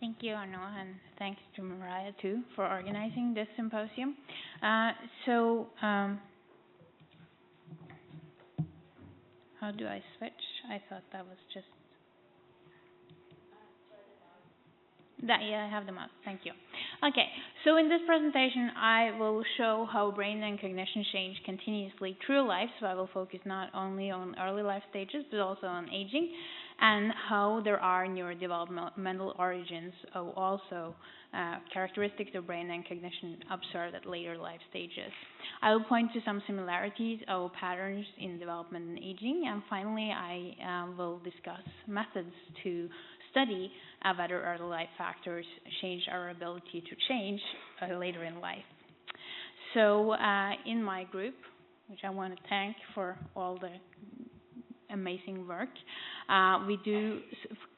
Thank you, Arno, and thanks to Mariah, too, for organizing this symposium. How do I switch? I thought that was just... Yeah, I have the mouse. Thank you. Okay, so in this presentation, I will show how brain and cognition change continuously through life. So I will focus not only on early life stages, but also on aging, and how there are neurodevelopmental origins of also characteristics of brain and cognition observed at later life stages. I will point to some similarities of patterns in development and aging, and finally, I will discuss methods to study whether early life factors change our ability to change later in life. So in my group, which I want to thank for all the amazing work, we do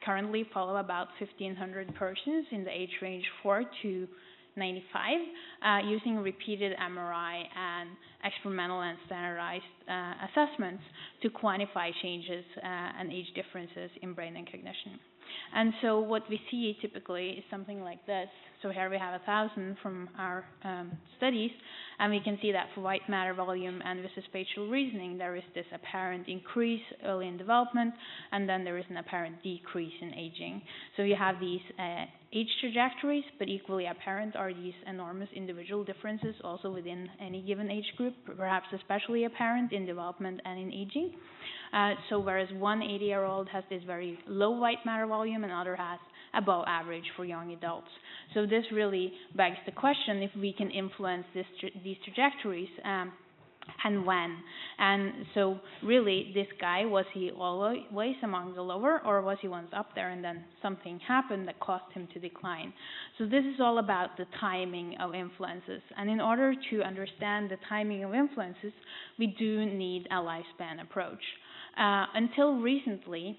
currently follow about 1,500 persons in the age range 4 to 95 using repeated MRI and experimental and standardized assessments to quantify changes and age differences in brain and cognition. And so what we see typically is something like this. So here we have 1,000 from our studies, and we can see that for white matter volume and visospatial reasoning, there is this apparent increase early in development, and then there is an apparent decrease in aging. So you have these age trajectories, but equally apparent are these enormous individual differences also within any given age group, perhaps especially apparent in development and in aging. So whereas one 80-year-old has this very low white matter volume, another has above average for young adults. So this really begs the question if we can influence these trajectories and when. And so really this guy, was he always among the lower, or was he once up there and then something happened that caused him to decline? So this is all about the timing of influences. And in order to understand the timing of influences, we do need a lifespan approach. Until recently,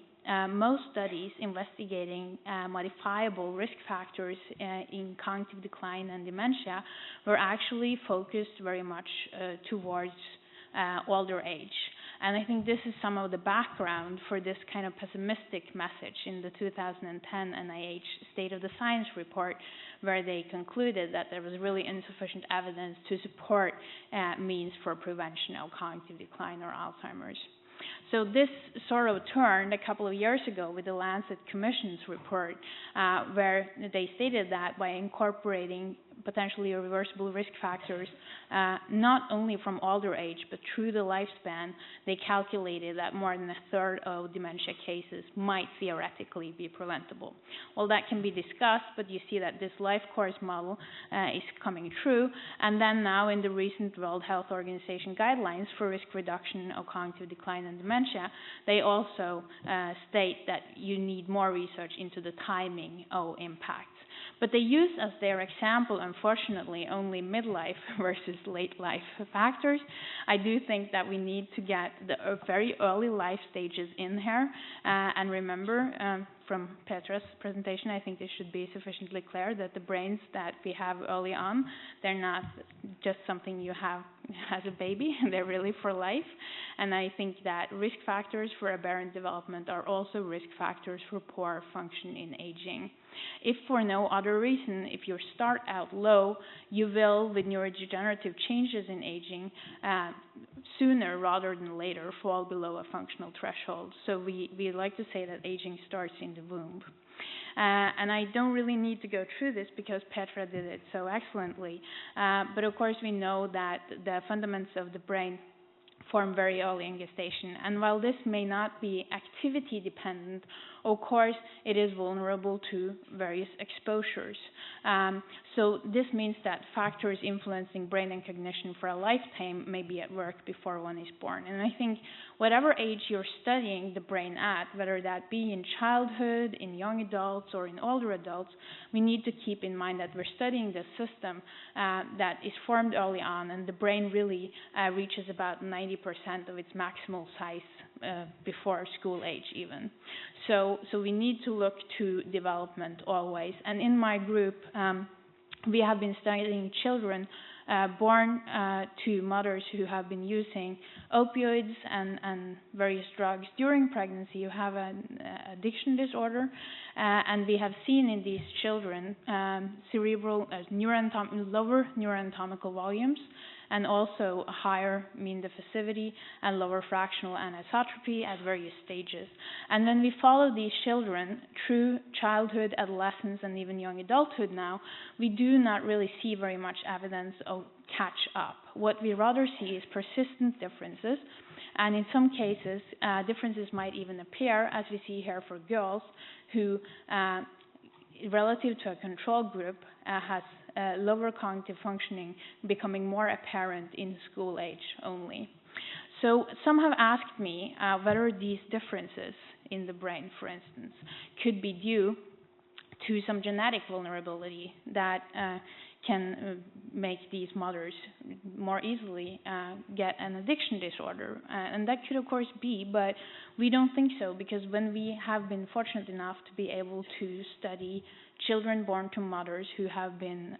most studies investigating modifiable risk factors in cognitive decline and dementia were actually focused very much towards older age. And I think this is some of the background for this kind of pessimistic message in the 2010 NIH State of the Science report, where they concluded that there was really insufficient evidence to support means for prevention of cognitive decline or Alzheimer's. So this sort of turned a couple of years ago with the Lancet Commission's report, where they stated that by incorporating potentially reversible risk factors, not only from older age, but through the lifespan, they calculated that more than a third of dementia cases might theoretically be preventable. Well, that can be discussed, but you see that this life course model is coming true. And then now in the recent World Health Organization guidelines for risk reduction of cognitive decline and dementia, they also state that you need more research into the timing of impacts. But they use as their example, unfortunately, only midlife versus late life factors. I do think that we need to get the very early life stages in here. And remember, from Petra's presentation, I think it should be sufficiently clear that the brains that we have early on, they're not just something you have as a baby, they're really for life. And I think that risk factors for aberrant development are also risk factors for poor function in aging. If for no other reason, if you start out low, you will, with neurodegenerative changes in aging, sooner rather than later fall below a functional threshold. So we like to say that aging starts in the womb. And I don't really need to go through this because Petra did it so excellently. But of course we know that the fundamentals of the brain form very early in gestation. And while this may not be activity dependent, of course, it is vulnerable to various exposures. So this means that factors influencing brain and cognition for a lifetime may be at work before one is born. And I think whatever age you're studying the brain at, whether that be in childhood, in young adults, or in older adults, we need to keep in mind that we're studying the system that is formed early on, and the brain really reaches about 90% of its maximal size before school age even. So we need to look to development always. And in my group, we have been studying children born to mothers who have been using opioids and various drugs during pregnancy, who have an addiction disorder, and we have seen in these children cerebral lower neuroanatomical volumes, and also a higher mean diffusivity and lower fractional anisotropy at various stages. And when we follow these children through childhood, adolescence, and even young adulthood now, we do not really see very much evidence of catch up. What we rather see is persistent differences, and in some cases, differences might even appear, as we see here for girls who, relative to a control group, has lower cognitive functioning becoming more apparent in school age only. So some have asked me whether these differences in the brain, for instance, could be due to some genetic vulnerability that can make these mothers more easily get an addiction disorder. And that could, of course, be, but we don't think so, because when we have been fortunate enough to be able to study children born to mothers who have been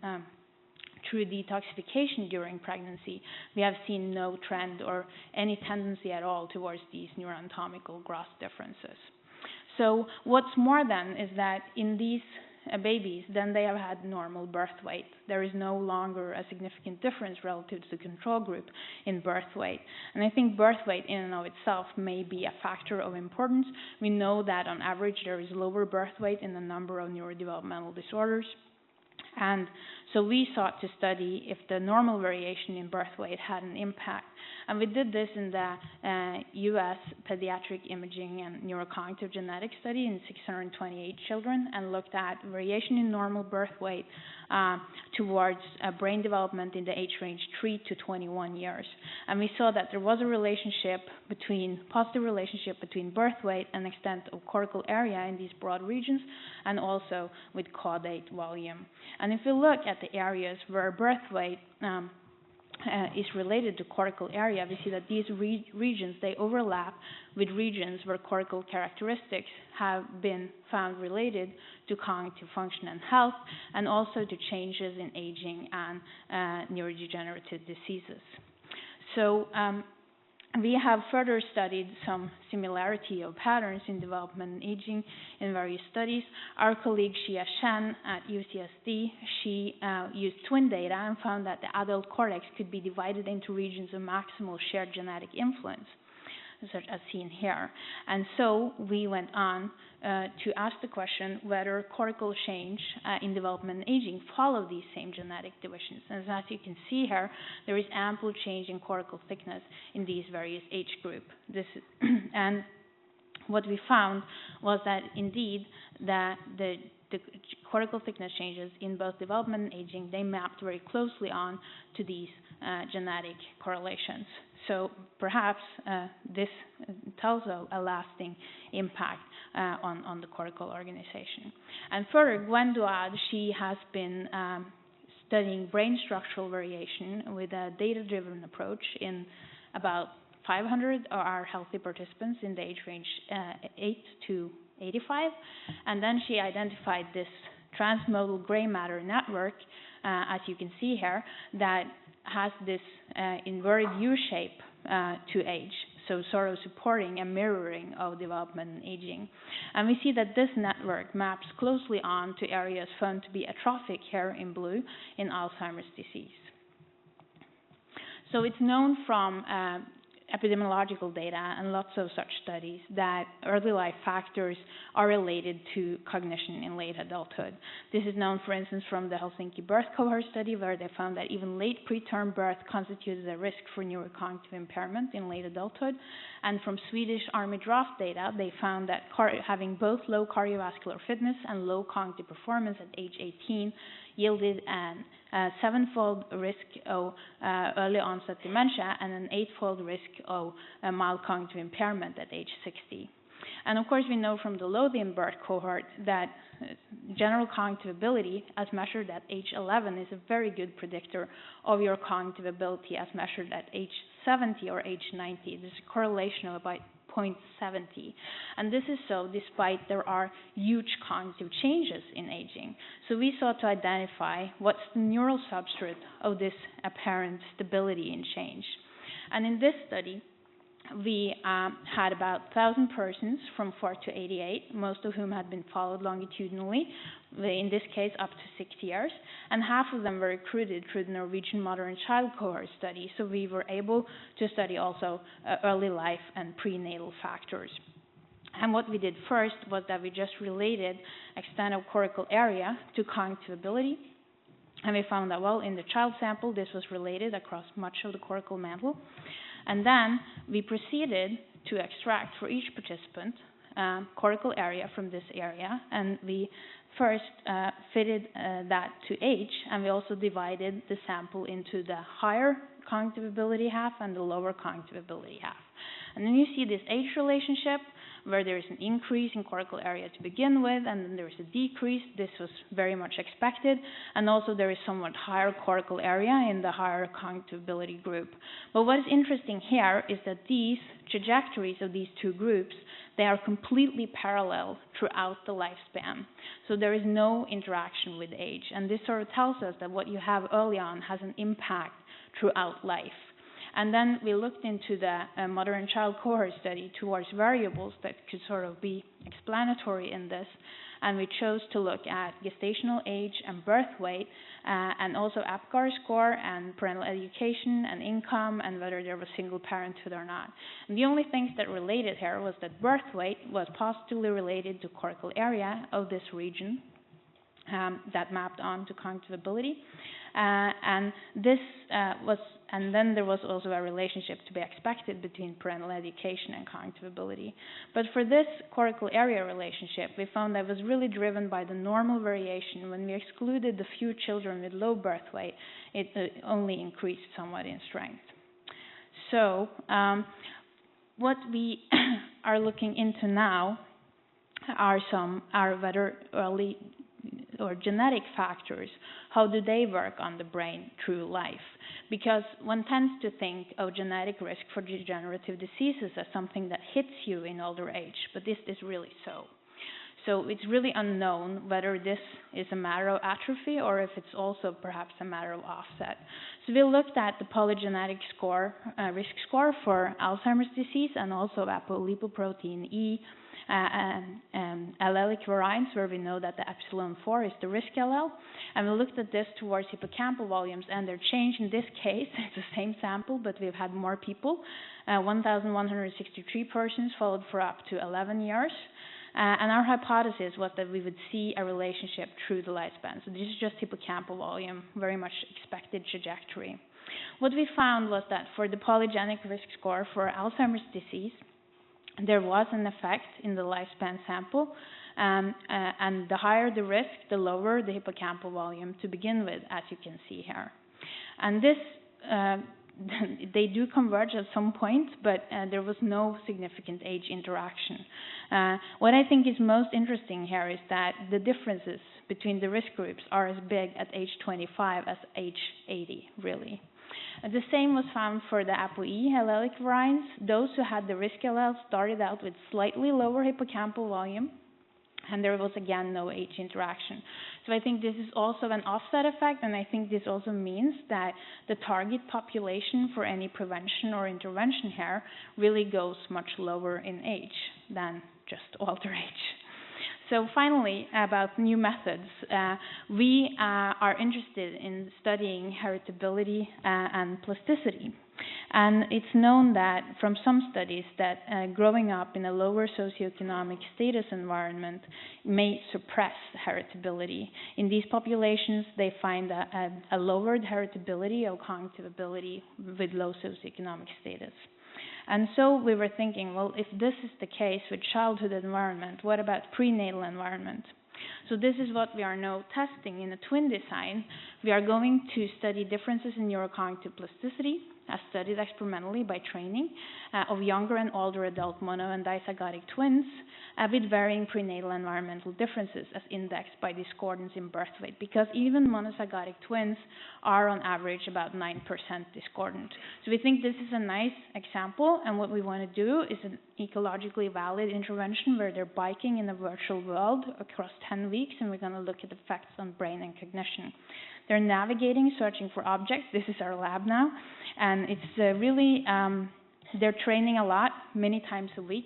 through detoxification during pregnancy, we have seen no trend or any tendency at all towards these neuroanatomical gross differences. So what's more then is that in these babies, then they have had normal birth weight. There is no longer a significant difference relative to the control group in birth weight. And I think birth weight in and of itself may be a factor of importance. We know that on average there is lower birth weight in a number of neurodevelopmental disorders. And so we sought to study if the normal variation in birth weight had an impact. And we did this in the US Pediatric Imaging and Neurocognitive Genetics study in 628 children, and looked at variation in normal birth weight towards brain development in the age range 3 to 21 years. And we saw that there was a positive relationship between birth weight and extent of cortical area in these broad regions, and also with caudate volume. And if we look at the areas where birth weight is related to cortical area, we see that these regions, they overlap with regions where cortical characteristics have been found related to cognitive function and health, and also to changes in aging and neurodegenerative diseases. So we have further studied some similarity of patterns in development and aging in various studies. Our colleague Xia Shen at UCSD, she used twin data and found that the adult cortex could be divided into regions of maximal shared genetic influence, such as seen here. And so we went on to ask the question whether cortical change in development and aging follow these same genetic divisions. And as you can see here, there is ample change in cortical thickness in these various age groups. And what we found was that indeed that the cortical thickness changes in both development and aging, they mapped very closely on to these genetic correlations. So perhaps this tells a lasting impact on the cortical organization. And further, Gwen Douad, she has been studying brain structural variation with a data-driven approach in about 500 of our healthy participants in the age range 8 to 85. And then she identified this transmodal gray matter network, as you can see here, that has this inverted U shape to age, so sort of supporting a mirroring of development and aging. And we see that this network maps closely on to areas found to be atrophic here in blue in Alzheimer's disease. So it's known from epidemiological data and lots of such studies that early life factors are related to cognition in late adulthood. This is known, for instance, from the Helsinki birth cohort study, where they found that even late preterm birth constituted a risk for neurocognitive impairment in late adulthood. And from Swedish Army draft data, they found that having both low cardiovascular fitness and low cognitive performance at age 18 yielded a 7-fold risk of early onset dementia and an 8-fold risk of mild cognitive impairment at age 60. And of course, we know from the Lothian birth cohort that general cognitive ability, as measured at age 11, is a very good predictor of your cognitive ability as measured at age 70 or age 90. There's a correlation of about 0.70. And this is so despite there are huge cognitive changes in aging. So we sought to identify what's the neural substrate of this apparent stability in change. And in this study, we had about 1,000 persons from 4 to 88, most of whom had been followed longitudinally, in this case up to 6 years, and half of them were recruited through the Norwegian Mother and Child Cohort study, so we were able to study also early life and prenatal factors. And what we did first was that we just related extent of cortical area to cognitive ability, and we found that, well, in the child sample, this was related across much of the cortical mantle. And then we proceeded to extract for each participant cortical area from this area, and we first fitted that to age, and we also divided the sample into the higher cognitive ability half and the lower cognitive ability half. And then you see this age relationship where there is an increase in cortical area to begin with, and then there is a decrease. This was very much expected, and also there is somewhat higher cortical area in the higher cognitive ability group. But what is interesting here is that these trajectories of these two groups, they are completely parallel throughout the lifespan. So there is no interaction with age, and this sort of tells us that what you have early on has an impact throughout life. And then we looked into the mother and child cohort study towards variables that could sort of be explanatory in this. And we chose to look at gestational age and birth weight, and also APGAR score and parental education and income, and whether there was single parenthood or not. And the only things that related here was that birth weight was positively related to cortical area of this region that mapped onto cognitive ability. And then there was also a relationship to be expected between parental education and cognitive ability. But for this cortical area relationship, we found that it was really driven by the normal variation. When we excluded the few children with low birth weight, it only increased somewhat in strength. So what we are looking into now are whether early or genetic factors, how do they work on the brain through life? Because one tends to think of genetic risk for degenerative diseases as something that hits you in older age, but this is really so. So it's really unknown whether this is a matter of atrophy or if it's also perhaps a matter of offset. So we looked at the polygenetic score, risk score for Alzheimer's disease, and also apolipoprotein E, allelic variance, where we know that the epsilon 4 is the risk allele. And we looked at this towards hippocampal volumes, and their change in this case, it's the same sample, but we've had more people, 1,163 persons followed for up to 11 years. And our hypothesis was that we would see a relationship through the lifespan. So this is just hippocampal volume, very much expected trajectory. What we found was that for the polygenic risk score for Alzheimer's disease, there was an effect in the lifespan sample, and the higher the risk, the lower the hippocampal volume to begin with, as you can see here. And this, they do converge at some point, but there was no significant age interaction. What I think is most interesting here is that the differences between the risk groups are as big at age 25 as age 80, really. The same was found for the ApoE allelic variants. Those who had the risk allele started out with slightly lower hippocampal volume, and there was again no age interaction. So I think this is also an offset effect, and I think this also means that the target population for any prevention or intervention here really goes much lower in age than just older age. So finally, about new methods, we are interested in studying heritability and plasticity. And it's known that from some studies that growing up in a lower socioeconomic status environment may suppress heritability. In these populations, they find a lowered heritability of cognitive ability with low socioeconomic status. And so we were thinking, well, if this is the case with childhood environment, what about prenatal environment? So this is what we are now testing in a twin design. We are going to study differences in neurocognitive plasticity studied experimentally by training of younger and older adult mono and dizygotic twins with varying prenatal environmental differences as indexed by discordance in birth weight, because even monozygotic twins are on average about 9% discordant. So we think this is a nice example, and what we want to do is an ecologically valid intervention where they're biking in a virtual world across 10 weeks, and we're going to look at effects on brain and cognition. They're navigating, searching for objects. This is our lab now, and it's really, they're training a lot, many times a week,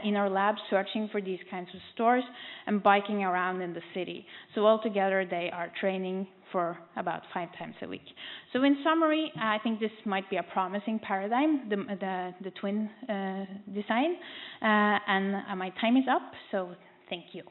in our lab, searching for these kinds of stores and biking around in the city. So altogether, they are training for about 5 times a week. So in summary, I think this might be a promising paradigm, the twin design, and my time is up, so thank you.